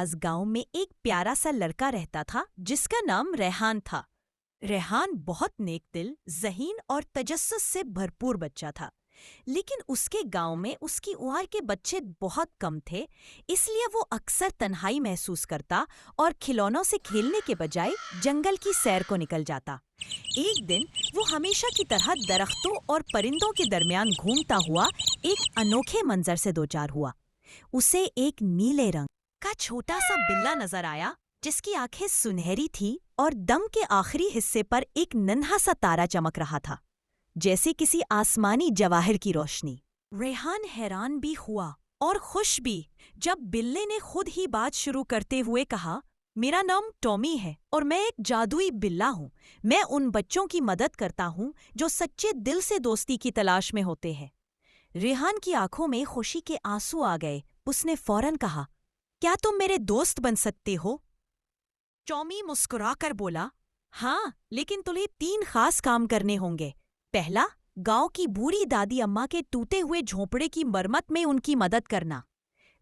पास गांव में एक प्यारा सा लड़का रहता था जिसका नाम रेहान था। रेहान बहुत नेक दिल, ज़हीन और तजस्सुस से भरपूर बच्चा था, लेकिन उसके गांव में उसकी उम्र के बच्चे बहुत कम थे, इसलिए वो अक्सर तन्हाई महसूस करता और खिलौनों से खेलने के बजाय जंगल की सैर को निकल जाता। एक दिन वो हमेशा की तरह दरख्तों और परिंदों के दरमियान घूमता हुआ एक अनोखे मंजर से दो चार हुआ। उसे एक नीले रंग का छोटा सा बिल्ला नजर आया जिसकी आंखें सुनहरी थी और दम के आखिरी हिस्से पर एक नन्हा सा तारा चमक रहा था, जैसे किसी आसमानी जवाहर की रोशनी। रेहान हैरान भी हुआ और खुश भी जब बिल्ले ने खुद ही बात शुरू करते हुए कहा, मेरा नाम टॉमी है और मैं एक जादुई बिल्ला हूँ। मैं उन बच्चों की मदद करता हूँ जो सच्चे दिल से दोस्ती की तलाश में होते हैं। रेहान की आंखों में खुशी के आंसू आ गए। उसने फौरन कहा, क्या तुम मेरे दोस्त बन सकते हो? टॉमी मुस्कुराकर बोला, हाँ, लेकिन तुम्हें 3 खास काम करने होंगे। पहला, गांव की बूढ़ी दादी अम्मा के टूटे हुए झोंपड़े की मरम्मत में उनकी मदद करना।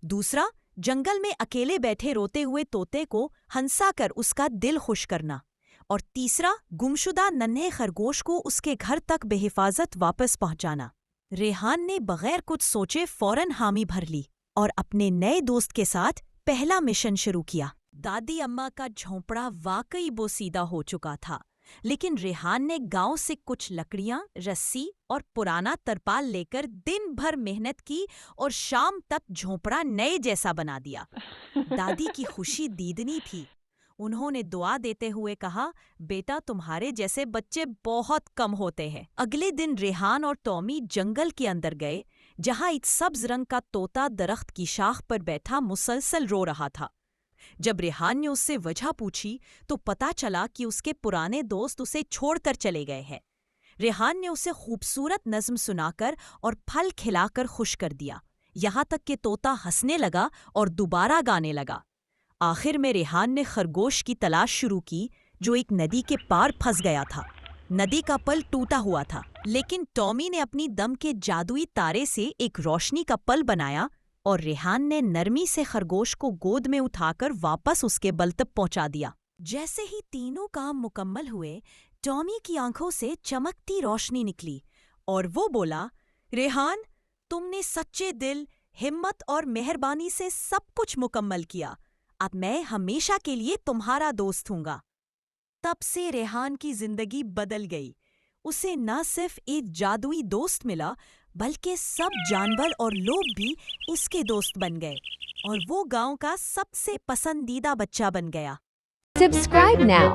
दूसरा, जंगल में अकेले बैठे रोते हुए तोते को हंसाकर उसका दिल खुश करना। और तीसरा, गुमशुदा नन्हे खरगोश को उसके घर तक बेहिफाजत वापस पहुंचाना। रेहान ने बगैर कुछ सोचे फौरन हामी भर ली और अपने नए दोस्त के साथ पहला मिशन शुरू किया। दादी अम्मा का झोंपड़ा वाकई बोसीदा हो चुका था, लेकिन रेहान ने गांव से कुछ लकड़ियां, रस्सी और पुराना तरपाल लेकर दिन भर मेहनत की और शाम तक झोंपड़ा नए जैसा बना दिया। दादी की खुशी दीदनी थी। उन्होंने दुआ देते हुए कहा, बेटा, तुम्हारे जैसे बच्चे बहुत कम होते हैं। अगले दिन रेहान और टॉमी जंगल के अंदर गए, जहां एक सब्ज रंग का तोता दरख्त की शाख पर बैठा मुसलसल रो रहा था। जब रेहान ने उससे वजह पूछी तो पता चला कि उसके पुराने दोस्त उसे छोड़कर चले गए हैं। रेहान ने उसे खूबसूरत नज़्म सुनाकर और फल खिलाकर खुश कर दिया, यहाँ तक कि तोता हंसने लगा और दोबारा गाने लगा। आखिर में रेहान ने खरगोश की तलाश शुरू की, जो एक नदी के पार फंस गया था। नदी का पल टूटा हुआ था, लेकिन टॉमी ने अपनी दम के जादुई तारे से एक रोशनी का पल बनाया और रेहान ने नरमी से खरगोश को गोद में उठाकर वापस उसके बल तक पहुंचा दिया। जैसे ही तीनों काम मुकम्मल हुए, टॉमी की आंखों से चमकती रोशनी निकली और वो बोला, रेहान, तुमने सच्चे दिल, हिम्मत और मेहरबानी से सब कुछ मुकम्मल किया। अब मैं हमेशा के लिए तुम्हारा दोस्त हूँगा। तब से रेहान की जिंदगी बदल गई। उसे न सिर्फ एक जादुई दोस्त मिला, बल्कि सब जानवर और लोग भी उसके दोस्त बन गए और वो गांव का सबसे पसंदीदा बच्चा बन गया। Subscribe now